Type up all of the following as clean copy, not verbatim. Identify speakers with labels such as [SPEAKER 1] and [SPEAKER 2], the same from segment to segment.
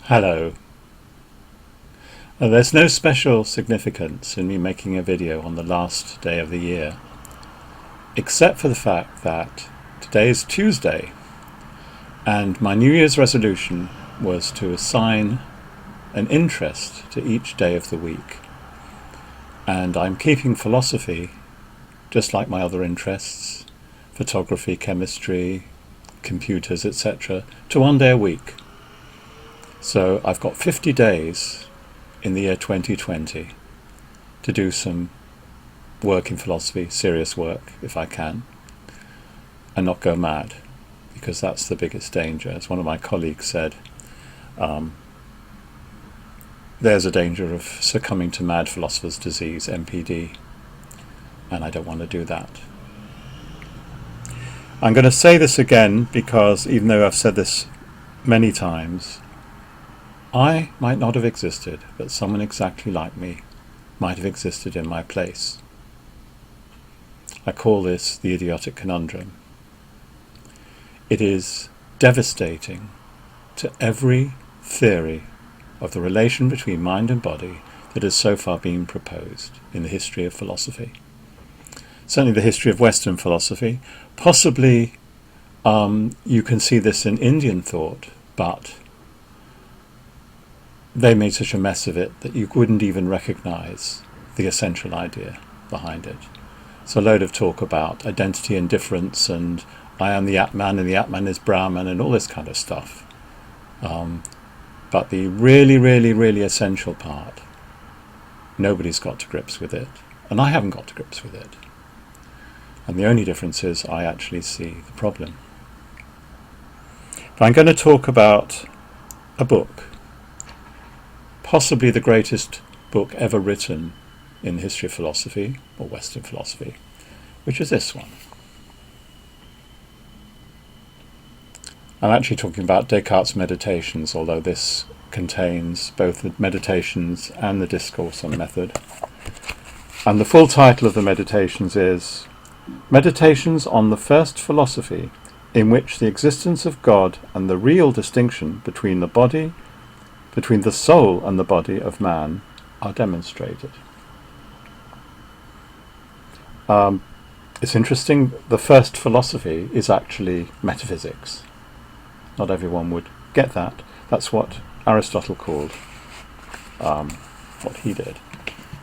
[SPEAKER 1] Hello. There's no special significance in me making a video on the last day of the year, except for the fact that today is Tuesday, and my New Year's resolution was to assign an interest to each day of the week. And I'm keeping philosophy, just like my other interests, photography, chemistry, computers, etc., to one day a week. So I've got 50 days in the year 2020 to do some work in philosophy, serious work if I can, and not go mad, because that's the biggest danger. As one of my colleagues said, there's a danger of succumbing to mad philosopher's disease, MPD, and I don't want to do that. I'm going to say this again because even though I've said this many times, I might not have existed, but someone exactly like me might have existed in my place. I call this the idiotic conundrum. It is devastating to every theory of the relation between mind and body that has so far been proposed in the history of philosophy. Certainly the history of Western philosophy. Possibly you can see this in Indian thought, but they made such a mess of it that you wouldn't even recognize the essential idea behind it. So a load of talk about identity and difference, and I am the Atman and the Atman is Brahman and all this kind of stuff. But the really essential part, nobody's got to grips with it, and I haven't got to grips with it. And the only difference is I actually see the problem. But I'm going to talk about a book, possibly the greatest book ever written in the history of philosophy, or Western philosophy, which is this one. I'm actually talking about Descartes' Meditations, although this contains both the Meditations and the Discourse on Method. And the full title of the Meditations is Meditations on the First Philosophy, in which the existence of God and the real distinction between the soul and the body of man are demonstrated. It's interesting, the first philosophy is actually metaphysics. Not everyone would get that. That's what Aristotle called what he did,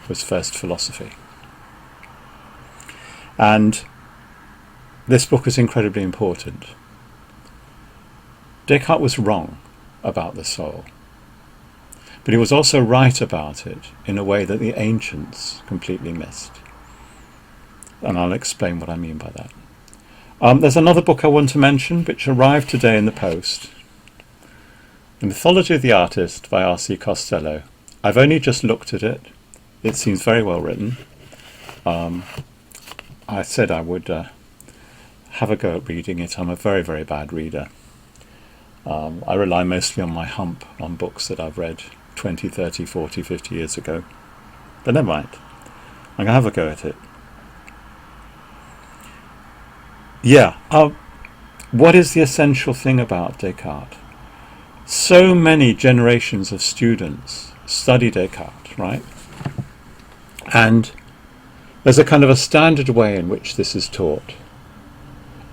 [SPEAKER 1] was first philosophy. And this book is incredibly important. Descartes was wrong about the soul, but he was also right about it in a way that the ancients completely missed. And I'll explain what I mean by that. There's another book I want to mention, which arrived today in the post. The Mythology of the Artist by R.C. Costello. I've only just looked at it. It seems very well written. I said I would have a go at reading it. I'm a very bad reader. I rely mostly on my hump on books that I've read 20, 30, 40, 50 years ago. But never mind. I'm going to have a go at it. What is the essential thing about Descartes? So many generations of students study Descartes, right? And there's a kind of a standard way in which this is taught.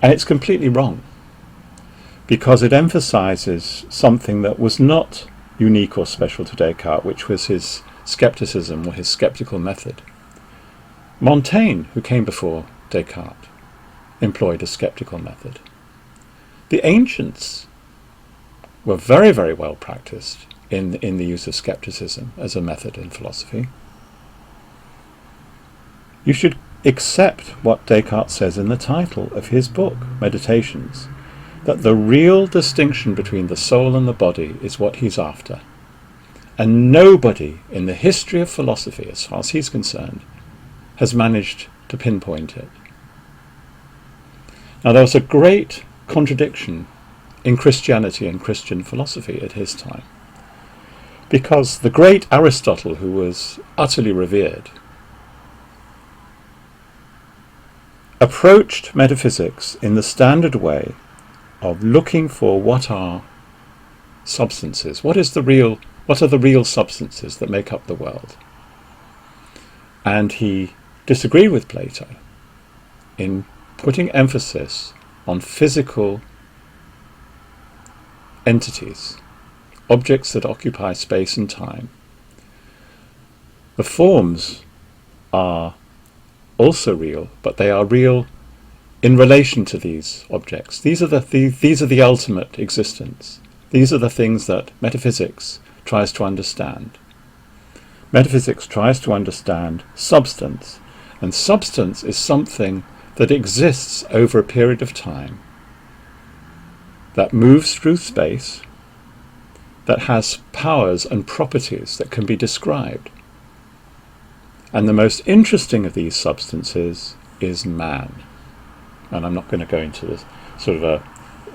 [SPEAKER 1] And it's completely wrong, because it emphasizes something that was not unique or special to Descartes, which was his skepticism or his skeptical method. Montaigne, who came before Descartes, employed a skeptical method. The ancients were very well practiced in the use of skepticism as a method in philosophy. You should accept what Descartes says in the title of his book, Meditations, that the real distinction between the soul and the body is what he's after. And nobody in the history of philosophy, as far as he's concerned, has managed to pinpoint it. Now, there was a great contradiction in Christianity and Christian philosophy at his time, because the great Aristotle, who was utterly revered, approached metaphysics in the standard way of looking for what are substances. What are the real substances that make up the world? And he disagreed with Plato in putting emphasis on physical entities, objects that occupy space and time. The forms are also real, but they are real in relation to these objects. These are the ultimate existence. These are the things that metaphysics tries to understand. Metaphysics tries to understand substance, and substance is something that exists over a period of time, that moves through space, that has powers and properties that can be described. And the most interesting of these substances is man. And I'm not going to go into this sort of a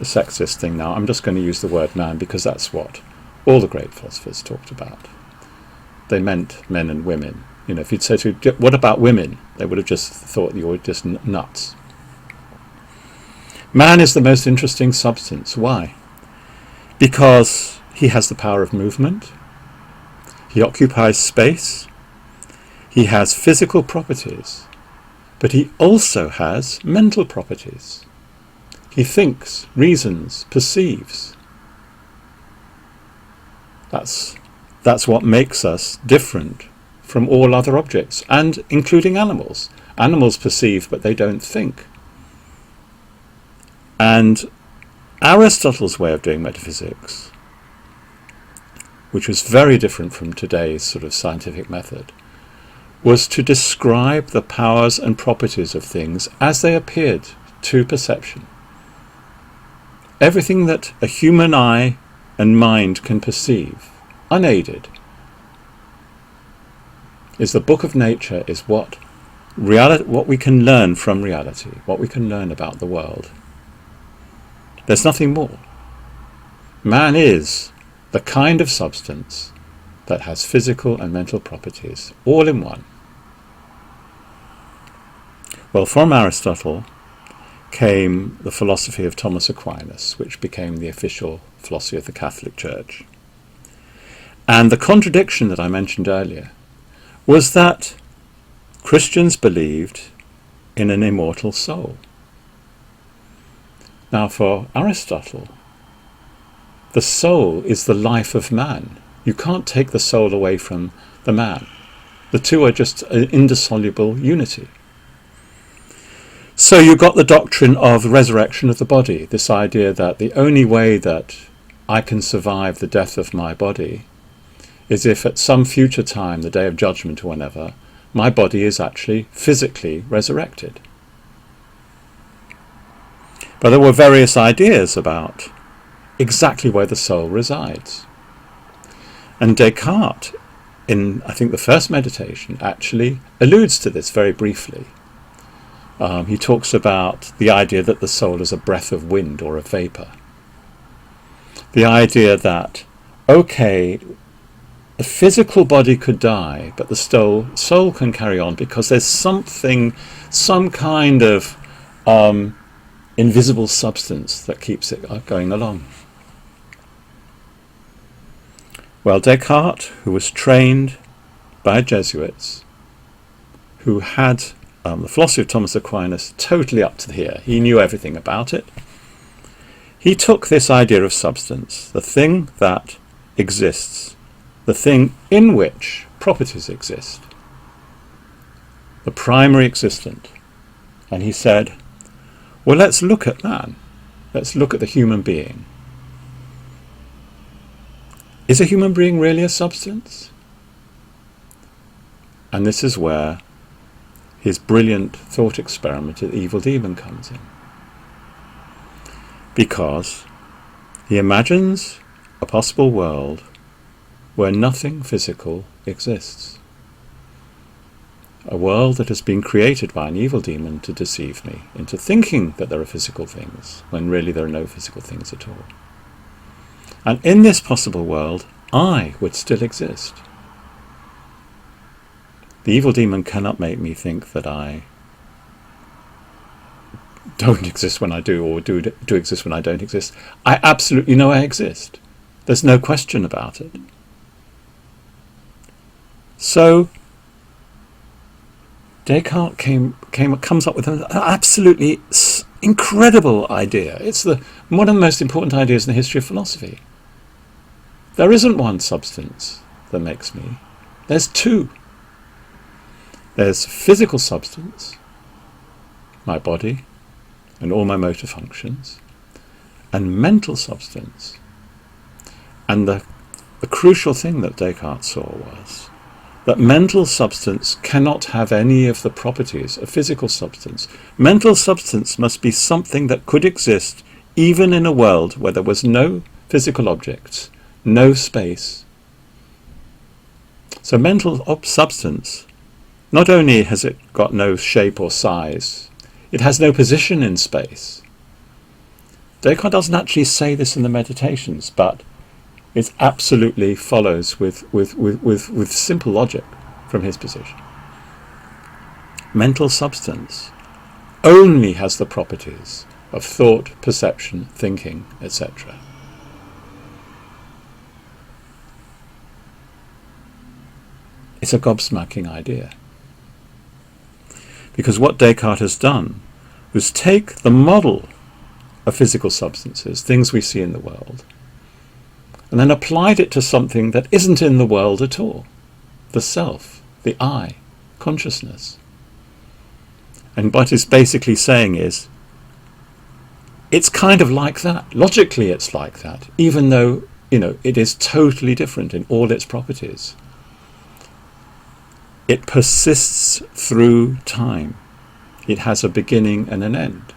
[SPEAKER 1] sexist thing now. I'm just going to use the word man because that's what all the great philosophers talked about. They meant men and women. You know, if you'd say to what about women, they would have just thought you were just nuts. Man is the most interesting substance. Why? Because he has the power of movement. He occupies space. He has physical properties, but he also has mental properties. He thinks, reasons, perceives. That's what makes us different from all other objects, and including animals. Animals perceive, but they don't think. And Aristotle's way of doing metaphysics, which was very different from today's sort of scientific method, was to describe the powers and properties of things as they appeared to perception. Everything that a human eye and mind can perceive, unaided, is the book of nature, is what we can learn from reality, what we can learn about the world. There's nothing more. Man is the kind of substance that has physical and mental properties, all in one. Well, from Aristotle came the philosophy of Thomas Aquinas, which became the official philosophy of the Catholic Church. And the contradiction that I mentioned earlier was that Christians believed in an immortal soul. Now, for Aristotle, the soul is the life of man. You can't take the soul away from the man. The two are just an indissoluble unity. So you got the doctrine of the resurrection of the body, this idea that the only way that I can survive the death of my body is if at some future time, the day of judgment or whenever, my body is actually physically resurrected. But there were various ideas about exactly where the soul resides. And Descartes, in I think the first meditation, actually alludes to this very briefly. He talks about the idea that the soul is a breath of wind or a vapour. The idea that, okay, the physical body could die, but the soul can carry on because there's some kind of invisible substance that keeps it going along. Well, Descartes, who was trained by Jesuits, who had the philosophy of Thomas Aquinas totally up to here, he knew everything about it. He took this idea of substance, the thing that exists, the thing in which properties exist, the primary existent, and he said, well, let's look at man. Let's look at the human being. Is a human being really a substance? And this is where his brilliant thought experiment at Evil Demon comes in. Because he imagines a possible world where nothing physical exists. A world that has been created by an evil demon to deceive me into thinking that there are physical things, when really there are no physical things at all. And in this possible world, I would still exist. The evil demon cannot make me think that I don't exist when I do, or do exist when I don't exist. I absolutely know I exist. There's no question about it. So Descartes comes up with an absolutely incredible idea. It's one of the most important ideas in the history of philosophy. There isn't one substance that makes me. There's two. There's physical substance, my body and all my motor functions, and mental substance. And the crucial thing that Descartes saw was that mental substance cannot have any of the properties of physical substance. Mental substance must be something that could exist even in a world where there was no physical objects, no space. So mental substance, not only has it got no shape or size, it has no position in space. Descartes doesn't actually say this in the Meditations, but it absolutely follows with simple logic from his position. Mental substance only has the properties of thought, perception, thinking, etc. It's a gobsmacking idea. Because what Descartes has done was take the model of physical substances, things we see in the world, and then applied it to something that isn't in the world at all. The self, the I, consciousness. And what he's basically saying is, it's kind of like that. Logically it's like that, even though, it is totally different in all its properties. It persists through time. It has a beginning and an end.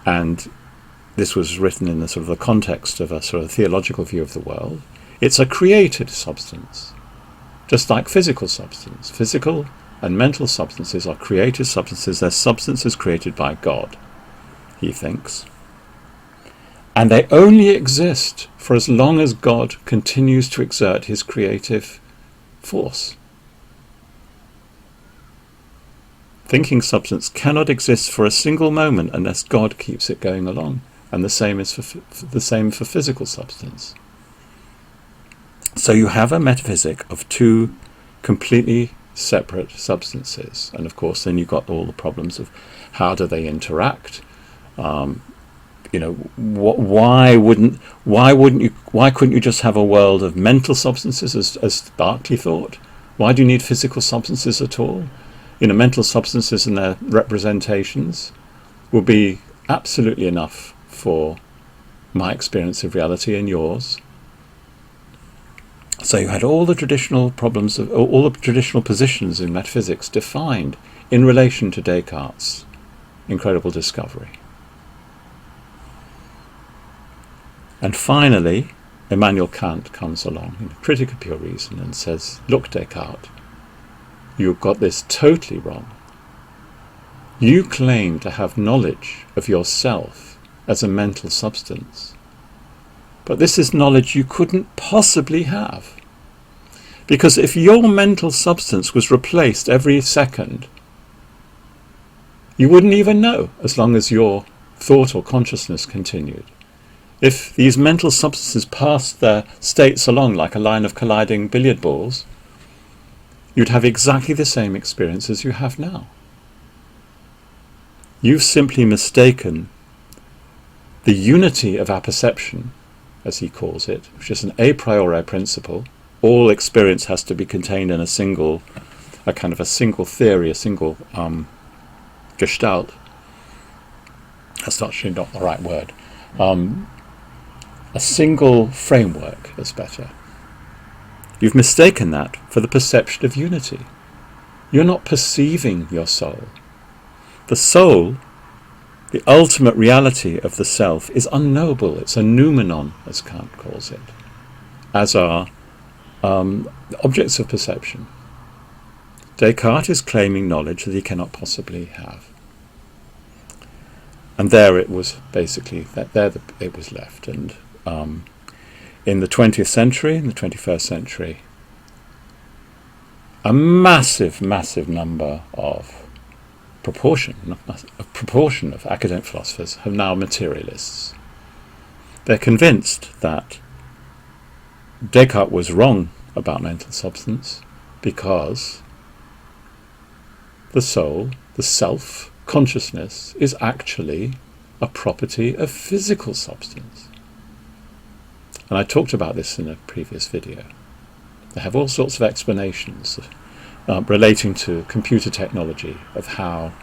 [SPEAKER 1] And this was written in the sort of the context of a sort of theological view of the world. It's a created substance, just like physical substance. Physical and mental substances are created substances. They're substances created by God, he thinks. And they only exist for as long as God continues to exert his creative force. Thinking substance cannot exist for a single moment unless God keeps it going along. And the same is for physical substance. So you have a metaphysic of two completely separate substances, and of course then you've got all the problems of how do they interact. Why couldn't you just have a world of mental substances, as Berkeley thought? Why do you need physical substances at all? Mental substances and their representations will be absolutely enough for my experience of reality and yours. So you had all the traditional problems of all the traditional positions in metaphysics defined in relation to Descartes' incredible discovery. And finally, Immanuel Kant comes along in a Critic of Pure Reason and says, look, Descartes, you've got this totally wrong. You claim to have knowledge of yourself as a mental substance. But this is knowledge you couldn't possibly have. Because if your mental substance was replaced every second, you wouldn't even know as long as your thought or consciousness continued. If these mental substances passed their states along like a line of colliding billiard balls, you'd have exactly the same experience as you have now. You've simply mistaken the unity of apperception, as he calls it, which is an a priori principle. All experience has to be contained in a single theory, a single gestalt. That's actually not the right word. A single framework is better. You've mistaken that for the perception of unity. You're not perceiving your soul. The soul, the ultimate reality of the self, is unknowable. It's a noumenon, as Kant calls it, as are objects of perception. Descartes is claiming knowledge that he cannot possibly have. And there it was basically, it was left. And in the 20th century, in the 21st century, a massive number of proportion of academic philosophers are now materialists. They're convinced that Descartes was wrong about mental substance because the soul, the self, consciousness, is actually a property of physical substance. And I talked about this in a previous video. They have all sorts of explanations relating to computer technology of how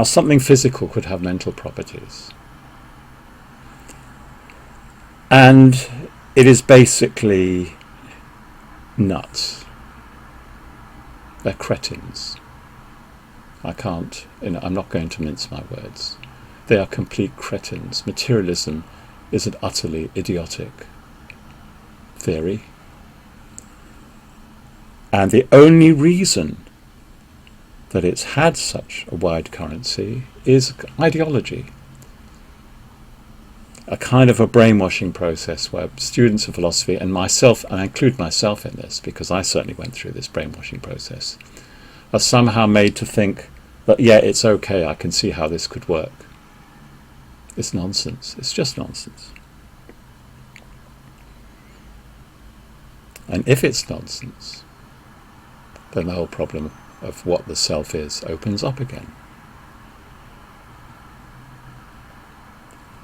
[SPEAKER 1] something physical could have mental properties. And it is basically nuts. They're cretins. I'm not going to mince my words. They are complete cretins. Materialism is an utterly idiotic theory. And the only reason that it's had such a wide currency is ideology. A kind of a brainwashing process where students of philosophy, and myself, and I include myself in this because I certainly went through this brainwashing process, are somehow made to think that, yeah, it's okay, I can see how this could work. It's nonsense. It's just nonsense. And if it's nonsense, then the whole problem of what the self is opens up again.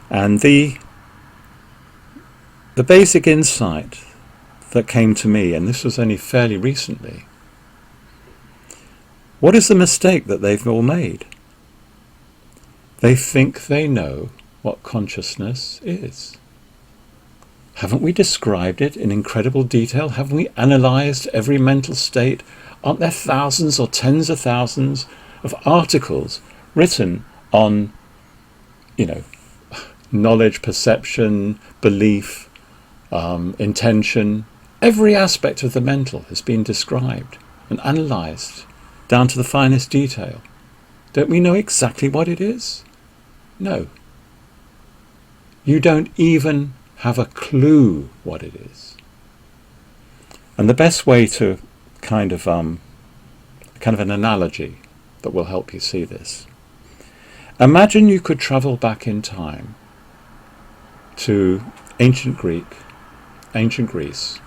[SPEAKER 1] And the basic insight that came to me, and this was only fairly recently, what is the mistake that they've all made? They think they know what consciousness is. Haven't we described it in incredible detail? Haven't we analysed every mental state? Aren't there thousands or tens of thousands of articles written on, knowledge, perception, belief, intention? Every aspect of the mental has been described and analysed down to the finest detail. Don't we know exactly what it is? No. You don't even have a clue what it is. And the best way to kind of an analogy that will help you see this. Imagine you could travel back in time to ancient Greece,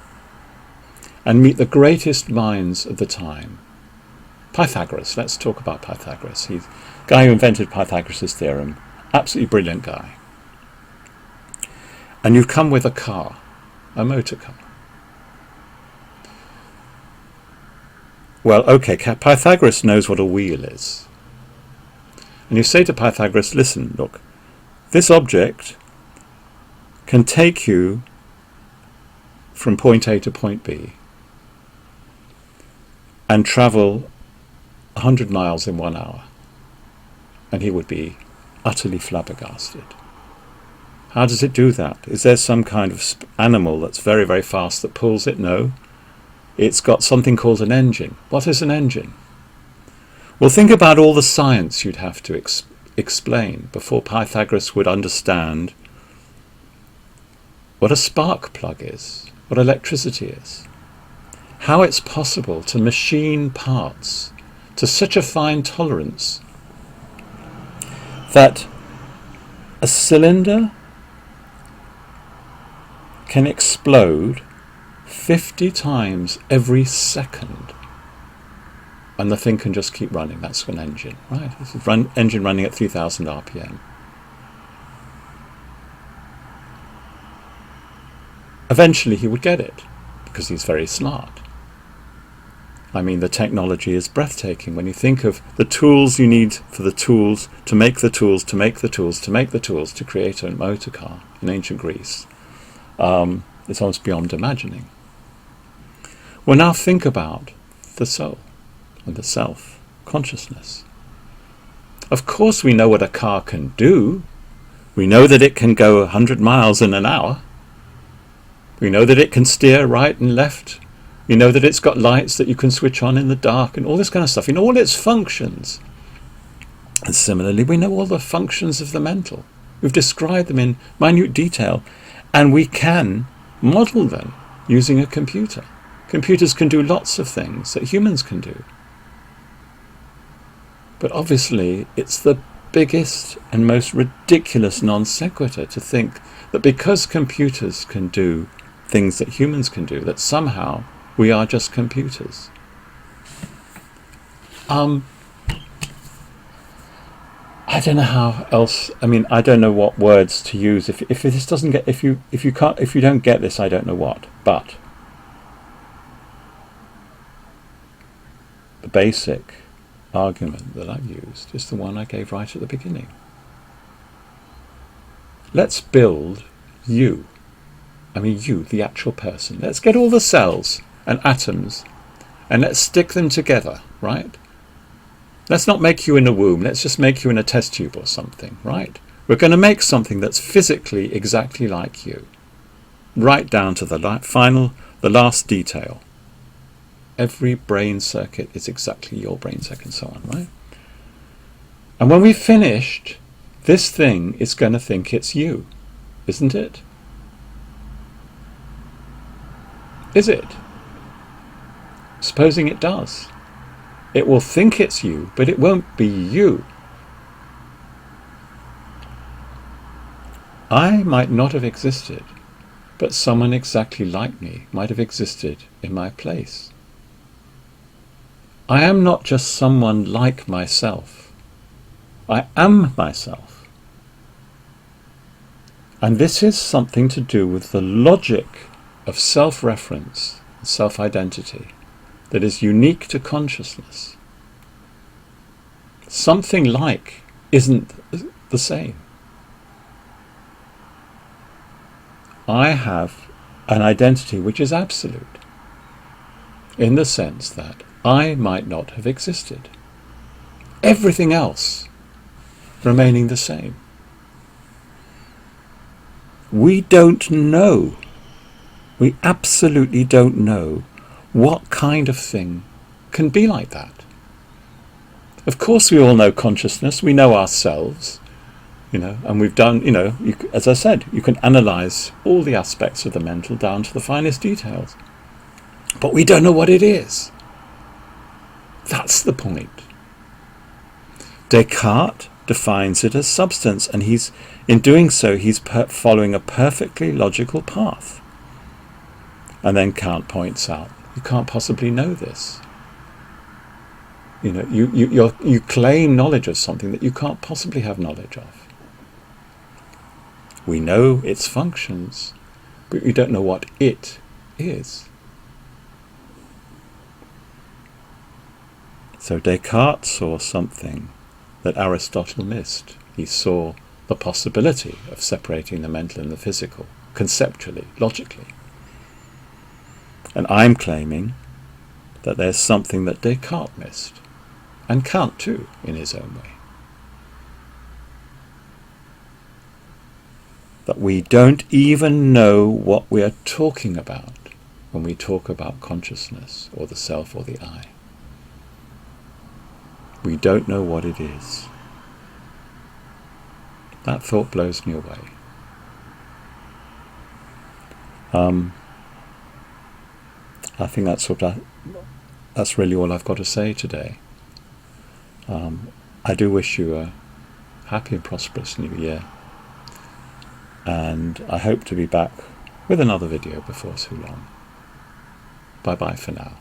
[SPEAKER 1] and meet the greatest minds of the time. Pythagoras, let's talk about Pythagoras. He's the guy who invented Pythagoras' theorem, absolutely brilliant guy. And you've come with a car, a motor car. Well, okay, Pythagoras knows what a wheel is. And you say to Pythagoras, listen, look, this object can take you from point A to point B and travel 100 miles in 1 hour. And he would be utterly flabbergasted. How does it do that? Is there some kind of animal that's very, very fast that pulls it? No. It's got something called an engine. What is an engine? Well, think about all the science you'd have to explain before Pythagoras would understand what a spark plug is, what electricity is, how it's possible to machine parts to such a fine tolerance that a cylinder can explode 50 times every second, and the thing can just keep running. That's an engine, right? This is engine running at 3,000 RPM. Eventually he would get it, because he's very smart. I mean, the technology is breathtaking. When you think of the tools you need for the tools, to make the tools, to make the tools, to make the tools, to create a motor car in ancient Greece, it's almost beyond imagining. Well, now think about the soul and the self, consciousness. Of course we know what a car can do. We know that it can go 100 miles in an hour. We know that it can steer right and left. We know that it's got lights that you can switch on in the dark and all this kind of stuff. You know all its functions. And similarly, we know all the functions of the mental. We've described them in minute detail, and we can model them using a computer. Computers can do lots of things that humans can do. But obviously, it's the biggest and most ridiculous non sequitur to think that because computers can do things that humans can do, that somehow we are just computers. I don't know how else. I mean, I don't know what words to use. If this doesn't get, if you don't get this, I don't know what. But the basic argument that I've used is the one I gave right at the beginning. Let's build you. I mean, you, the actual person. Let's get all the cells and atoms and let's stick them together, right? Let's not make you in a womb. Let's just make you in a test tube or something, right? We're going to make something that's physically exactly like you, right down to the last detail. Every brain circuit is exactly your brain circuit and so on, right? And when we've finished, this thing is going to think it's you, isn't it? Is it? Supposing it does. It will think it's you, but it won't be you. I might not have existed, but someone exactly like me might have existed in my place. I am not just someone like myself. I am myself. And this is something to do with the logic of self-reference and self-identity that is unique to consciousness. Something like isn't the same. I have an identity which is absolute, in the sense that I might not have existed. Everything else remaining the same. We don't know. We absolutely don't know what kind of thing can be like that. Of course we all know consciousness, we know ourselves, and we've done, as I said, you can analyze all the aspects of the mental down to the finest details. But we don't know what it is. That's the point. Descartes defines it as substance, and in doing so he's following a perfectly logical path. And then Kant points out, you can't possibly know this. You claim knowledge of something that you can't possibly have knowledge of. We know its functions, but we don't know what it is. So Descartes saw something that Aristotle missed. He saw the possibility of separating the mental and the physical, conceptually, logically. And I'm claiming that there's something that Descartes missed, and Kant too, in his own way. That we don't even know what we are talking about when we talk about consciousness, or the self, or the I. We don't know what it is. That thought blows me away. I think that's really all I've got to say today. I do wish you a happy and prosperous new year, and I hope to be back with another video before too long. Bye bye for now.